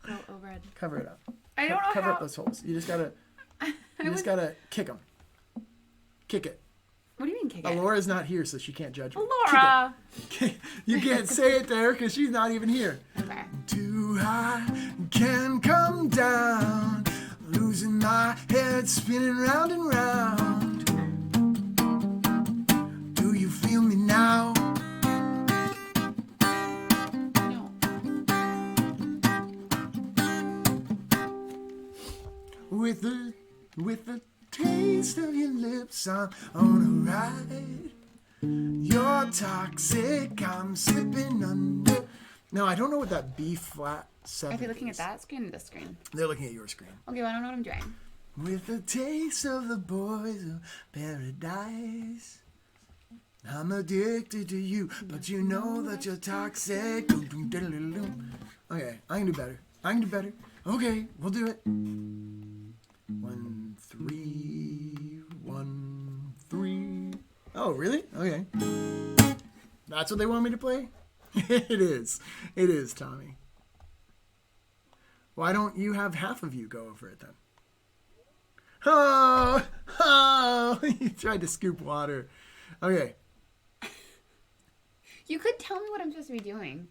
Go over it. Cover it up. I don't know Cover how. up those holes. You just gotta kick them. Kick it. What do you mean kick it? Laura's not here, so she can't judge me. Laura. You can't say it there because she's not even here. Okay. Too high, can't come down. Losing my head, spinning round and round. Do you feel me now? No. With the taste of your lips, I'm on a ride. You're toxic, I'm slipping under. No, I don't know what that B flat 7 Are they looking at is. that screen or this screen? They're looking at your screen. Okay, well, I don't know what I'm doing. With the taste of the boys of paradise, I'm addicted to you, but you know that you're toxic. Okay, I can do better. Okay, we'll do it. 1, 3, 1, 3. Oh, really? Okay. That's what they want me to play? It is, Tommy. Why don't you have half of you go over it then? Oh, you tried to scoop water. Okay. You could tell me what I'm supposed to be doing.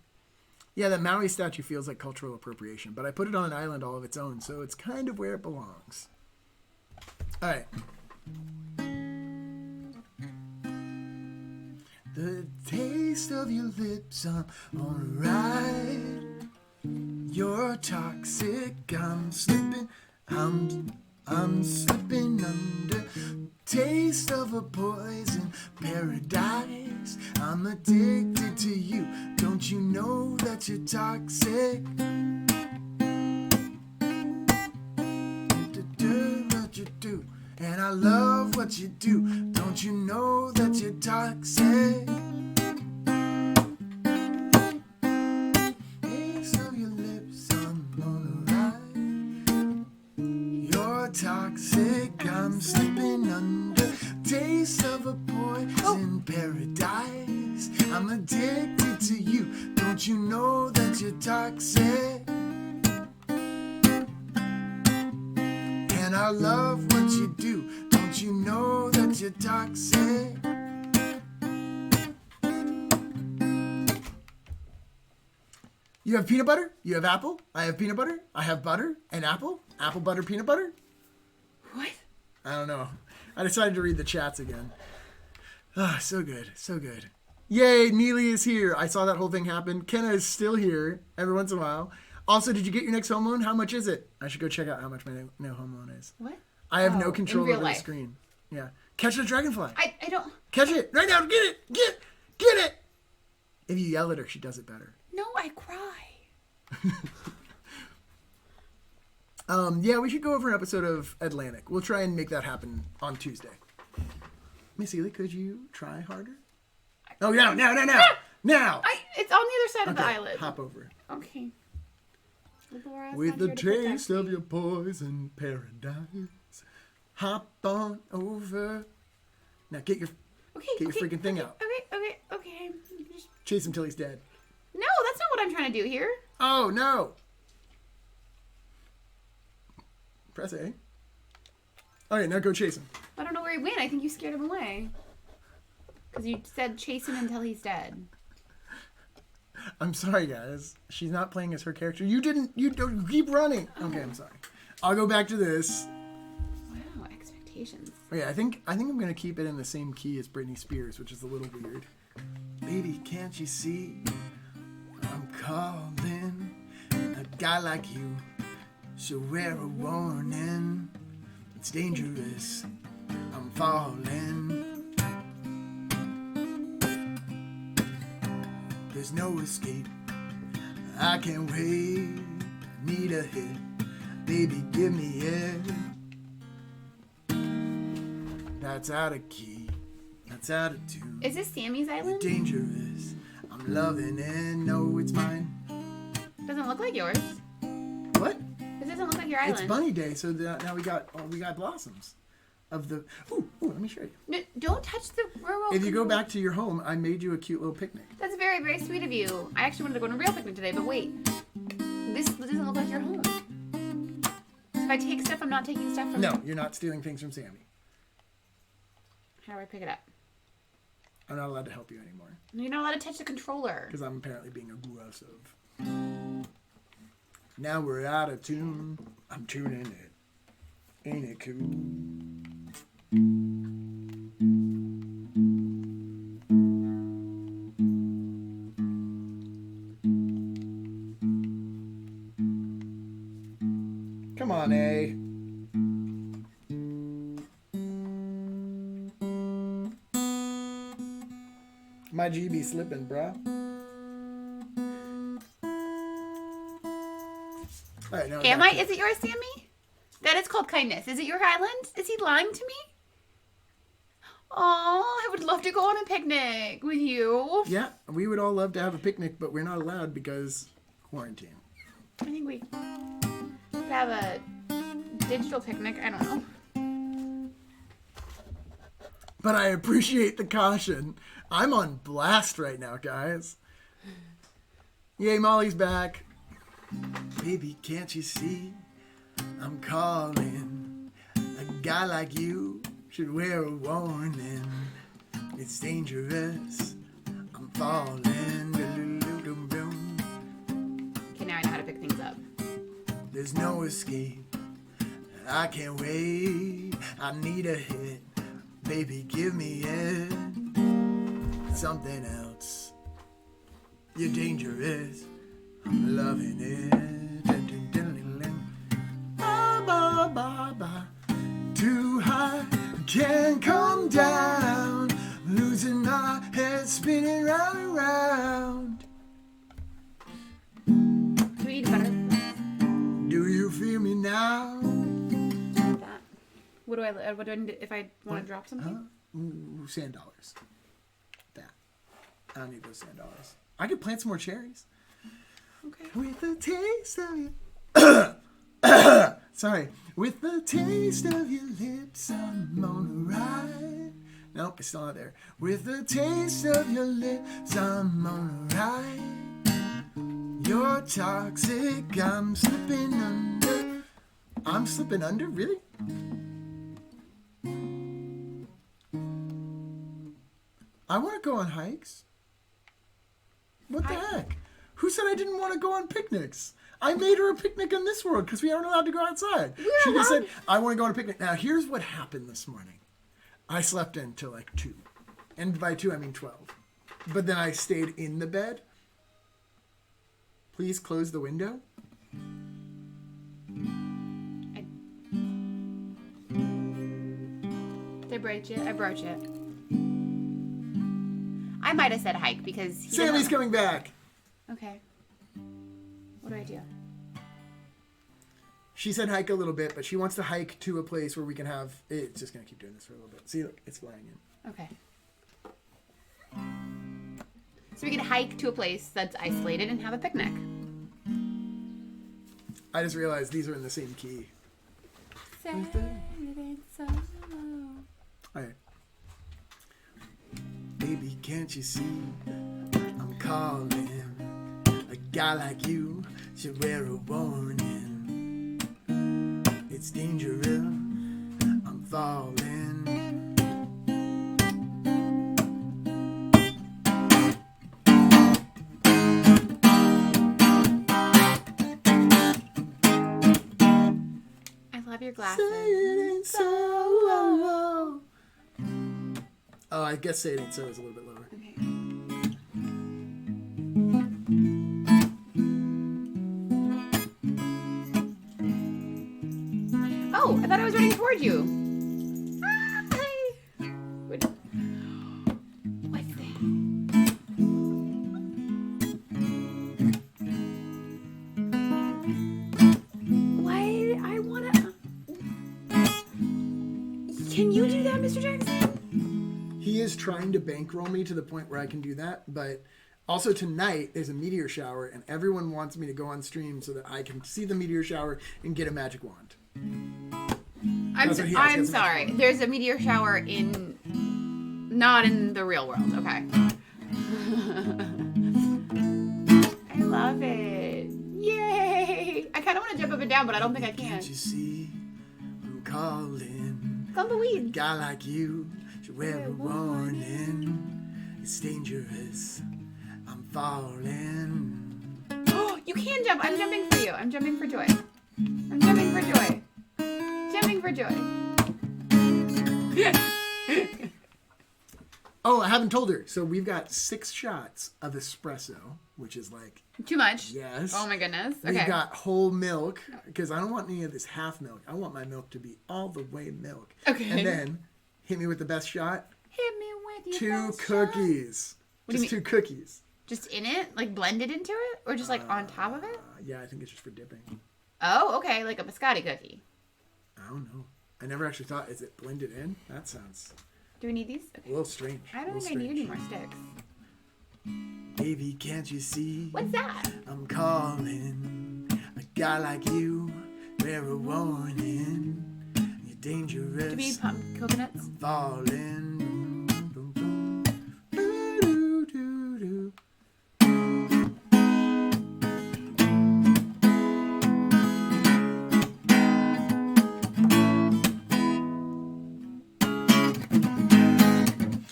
Yeah, that Maui statue feels like cultural appropriation, but I put it on an island all of its own, so it's kind of where it belongs. All right. The taste of your lips, I'm on a ride. You're toxic, I'm slipping, I'm slipping under. Taste of a poison paradise. I'm addicted to you. Don't you know that you're toxic? Do what you do, and I love what you do. Don't you know that you're toxic? Taste of your lips, I'm on a ride. You're toxic, I'm slipping under. Taste of a poison paradise. I'm addicted to you. Don't you know that you're toxic? And I love what you do. Don't you know that you're toxic? You have peanut butter? You have apple? I have peanut butter? I have butter and apple? Apple butter, peanut butter? What? I don't know. I decided to read the chats again. Ah, so good. So good. Yay, Neely is here. I saw that whole thing happen. Kenna is still here every once in a while. Also, did you get your next home loan? How much is it? I should go check out how much my new home loan is. What? I have no control in real over the life. screen. Yeah. Catch the dragonfly. I don't. Catch it. Right now. Get it. Get it. If you yell at her, she does it better. No, I cry. Yeah, we should go over an episode of Atlantic. We'll try and make that happen on Tuesday. Miss Ely, could you try harder? Oh, no. Now. It's on the other side of the island. Hop over. Okay. Laura's With not the here to protect taste me. of your poison paradise, hop on over. Now get your freaking thing out. Okay. Just... Chase him till he's dead. No, that's not what I'm trying to do here. Oh, no. Press A. All right, now go chase him. I don't know where he went. I think you scared him away. Because you said chase him until he's dead. I'm sorry, guys. She's not playing as her character. You don't keep running. Okay, I'm sorry. I'll go back to this. Wow, expectations. notifications. Oh, yeah, I think I'm gonna keep it in the same key as Britney Spears, which is a little weird. Baby, can't you see? I'm calling. A guy like you should wear a warning. It's dangerous. I'm falling. There's no escape. I can't wait. Need a hit. Baby, give me it. That's out of key. That's out of tune. Is this Sammy's island? Dangerous. I'm loving it. No, it's mine. Doesn't look like yours. What? This doesn't look like your island. It's Bunny Day, so now we got blossoms of the. Ooh, let me show you. No, don't touch the remote. If you go back to your home, I made you a cute little picnic. That's very, very sweet of you. I actually wanted to go on a real picnic today, but wait. This doesn't look like your home. So if I take stuff, I'm not taking stuff from... No, you're not stealing things from Sammy. How do I pick it up? I'm not allowed to help you anymore. You're not allowed to touch the controller. Because I'm apparently being aggressive. Now we're out of tune. I'm tuning it. Ain't it cool? Come on, A. My GB slipping, bruh. All right, now Am I? Is it yours, Sammy? That is called kindness. Is it your island? Is he lying to me? Oh, I would love to go on a picnic with you. Yeah, we would all love to have a picnic, but we're not allowed because quarantine. I think we could have a digital picnic. I don't know. But I appreciate the caution. I'm on blast right now, guys. Yay, Molly's back. Baby, can't you see? I'm calling. A guy like you should wear a warning. It's dangerous. I'm falling. Okay, now I know how to pick things up. There's no escape. I can't wait. I need a hit. Baby, give me it. Something else. You're dangerous. I'm loving it. Ba, ba, ba, ba. Too high, can't come down. Losing my head, spinning round and round. Can we eat butter? Do you feel me now? Like that. What do I need if I want to drop something? Ooh, $100. That. I don't need those $100. I could plant some more cherries. Okay. With the taste of your... Sorry. With the taste of your lips, I'm on a ride. Nope, it's still not there. With the taste of your lips, I'm on a ride. You're toxic, I'm slipping under. I'm slipping under? Really? I want to go on hikes. What the heck? Who said I didn't want to go on picnics? I made her a picnic in this world because we aren't allowed to go outside. She just said, I want to go on a picnic. Now, here's what happened this morning. I slept in till like 2. And by 2, I mean 12. But then I stayed in the bed. Please close the window. Did I broach it? I broach it. I might have said hike because he Sammy's coming back. Okay. What do I do? She said hike a little bit, but she wants to hike to a place where we can have... It's just going to keep doing this for a little bit. See, look, it's flying in. Okay. So we can hike to a place that's isolated and have a picnic. I just realized these are in the same key. All right. Baby, can't you see? I'm calling. A guy like you should wear a warning. It's dangerous. I'm falling. have your Say glasses. it ain't so. Oh, I guess Say It Ain't So is a little bit lower. Okay. Oh, I thought I was running toward you. Hi. What's that? What? I wanna. Can you do that, Mr. Jackson? He is trying to bankroll me to the point where I can do that, but also tonight there's a meteor shower and everyone wants me to go on stream so that I can see the meteor shower and get a magic wand. I'm That's what he has. He has a magic sorry. wand. There's a meteor shower not in the real world. Okay. I love it. Yay! I kind of want to jump up and down, but I don't think I can. Can't you see I'm calling? Tumbleweed. A guy like you should wear a warning. It's dangerous. I'm falling. Oh, you can jump. I'm jumping for you. I'm jumping for joy. I'm jumping for joy. Jumping for joy. Oh, I haven't told her. So we've got 6 shots of espresso, which is like, Too much. yes. Oh my goodness. We've Okay. got whole milk because I don't want any of this half milk. I want my milk to be all the way milk. Okay. And then hit me with the best shot. Hit me with 2 your best cookies. What do you Just mean? 2 cookies. shot. Just in it, like blended into it, or just like on top of it? Yeah, I think it's just for dipping. Oh, okay, like a biscotti cookie. I don't know. I never actually thought, is it blended in? That sounds Do we need these? a Okay. little strange. I don't think I need any more sticks. Baby, can't you see? What's that? I'm calling. A guy like you, wear a warning. You're dangerous. Do we need coconuts? Falling. Boom, boom. Boo-doo-doo-doo.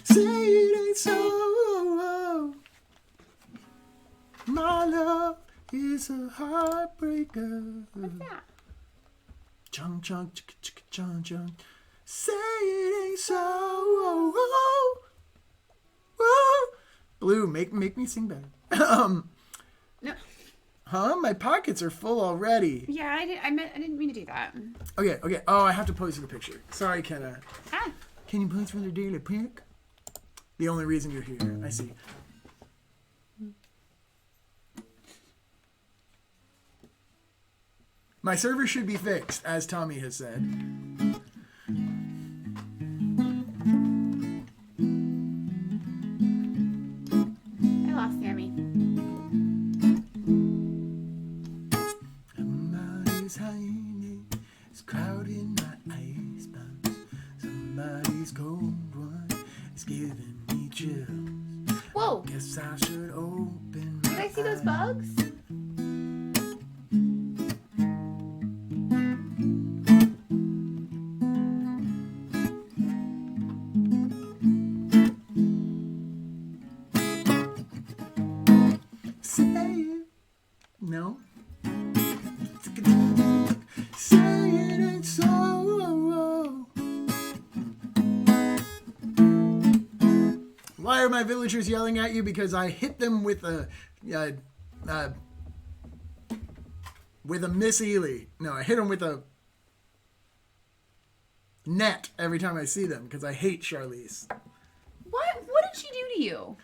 Say it ain't so. My love is a heartbreaker. What's that? Chung chung chicka chicka chung chung. Say it ain't so. Blue, make me sing better. No. Huh? My pockets are full already. Yeah, I didn't mean to do that. Okay. Oh, I have to pose you the picture. Sorry, Kenna. Ah. Can you pose for the daily pic? The only reason you're here. I see. My server should be fixed, as Tommy has said. I lost Sammy. Somebody's hiding, it's crowding my ice box. Somebody's cold one is giving me chills. Whoa! Guess I should open my Did I see those eyes. bugs? Say it. No. Say it ain't so. Why are my villagers yelling at you? Because I hit them with a Miss Ely. No, I hit them with a net every time I see them because I hate Charlize. What did she do to you?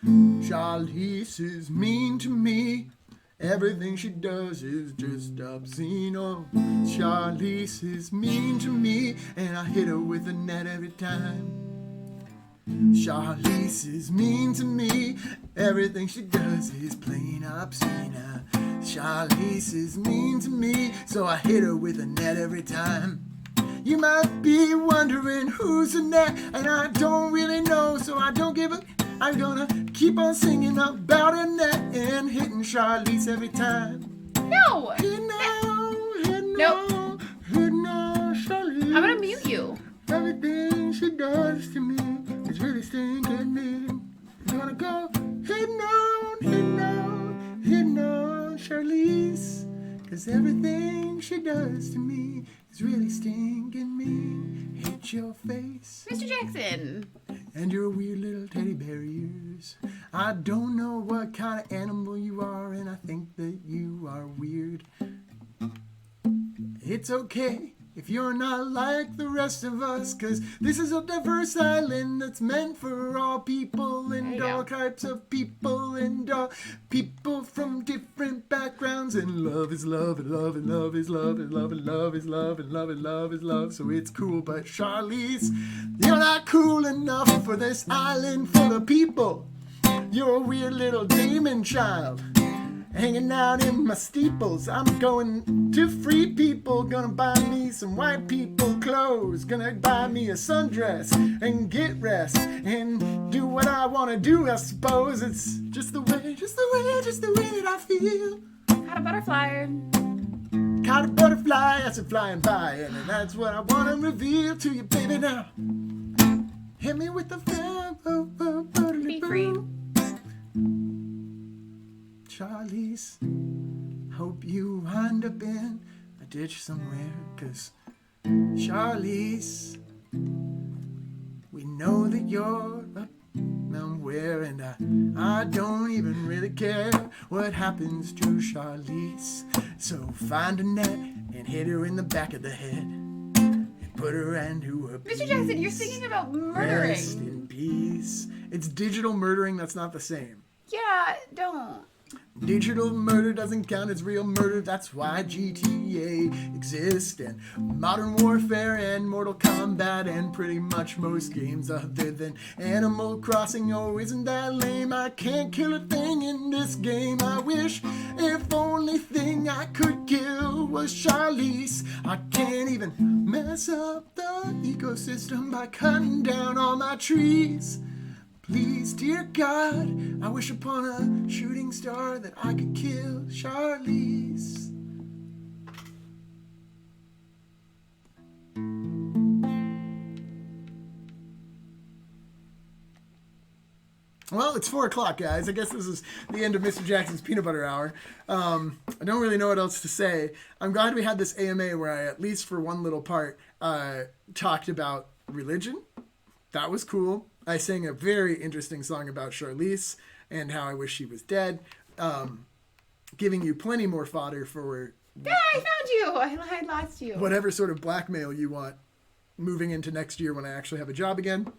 Charlize is mean to me. Everything she does is just obscene. Oh, Charlize is mean to me, and I hit her with a net every time. Charlize is mean to me. Everything she does is plain obscene. Charlize is mean to me, so I hit her with a net every time. You might be wondering who's the net, and I don't really know, so I don't give a. I'm gonna keep on singing about a net and hitting Charlize every time. No! Hit no, hit no, Nope. hit no, Charlize. I'm gonna mute you. Everything she does to me is really stinking me. I'm gonna go hit no, hit no, hit no, Charlize. 'Cause everything she does to me is It's really stinking mean. Hate your face. Mr. Jackson. And your weird little teddy bear ears. I don't know what kind of animal you are, and I think that you are weird. It's okay if you're not like the rest of us, 'cause this is a diverse island that's meant for all people and all types of people and all people from different backgrounds. And love is love, and love and love is love, and love and love is love, and love and love is love. So it's cool, but Charlize, you're not cool enough for this island full of people. You're a weird little demon child, hanging out in my steeples. I'm going to free people, gonna buy me some white people clothes, gonna buy me a sundress and get rest and do what I want to do. I suppose it's just the way that I feel. Caught a butterfly. Caught a butterfly as it's flying by, and that's what I want to reveal to you, baby. Now hit me with the Be free. Charlize, hope you wind up in a ditch somewhere, 'cause Charlize, we know that you're up somewhere, and I don't even really care what happens to Charlize. So find a net and hit her in the back of the head and put her into a Mr. Jackson, you're singing about murdering. Rest in peace. It's digital murdering, that's not the same. Yeah, don't. Digital murder doesn't count as real murder. That's why GTA exists, and Modern Warfare and Mortal Kombat and pretty much most games other than Animal Crossing. Oh, isn't that lame? I can't kill a thing in this game. I wish if only thing I could kill was Charlize. I can't even mess up the ecosystem by cutting down all my trees. Please, dear God, I wish upon a shooting star that I could kill Charlize. Well, it's 4 o'clock, guys. I guess this is the end of Mr. Jackson's Peanut Butter Hour. I don't really know what else to say. I'm glad we had this AMA where I, at least for one little part, talked about religion. That was cool. I sang a very interesting song about Charlize and how I wish she was dead. Giving you plenty more fodder for... Yeah, I found you. I lost you. Whatever sort of blackmail you want moving into next year when I actually have a job again.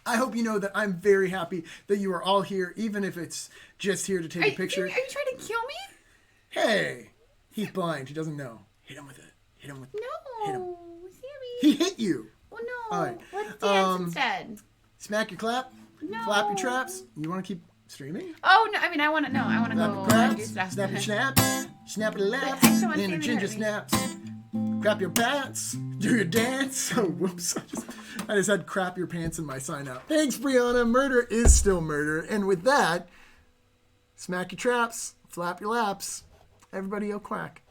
I hope you know that I'm very happy that you are all here, even if it's just here to take a picture. Are you trying to kill me? Hey, he's blind. He doesn't know. Hit him with it. Hit him with it. No, Hit him. Sammy. He hit you. Oh no. All right. Let's dance instead. Smack your clap. No. Flap your traps. You want to keep streaming? Oh no! I mean, I want to know. I want to Flap go your do craps. stuff. Snap your snaps. Snap your laps. I still want And your Sammy to ginger hurt me. snaps. Crap your pants. Do your dance. Oh, whoops. I just had crap your pants in my sign out. Thanks, Brianna. Murder is still murder. And with that, smack your traps. Flap your laps. Everybody, yell quack.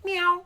Meow.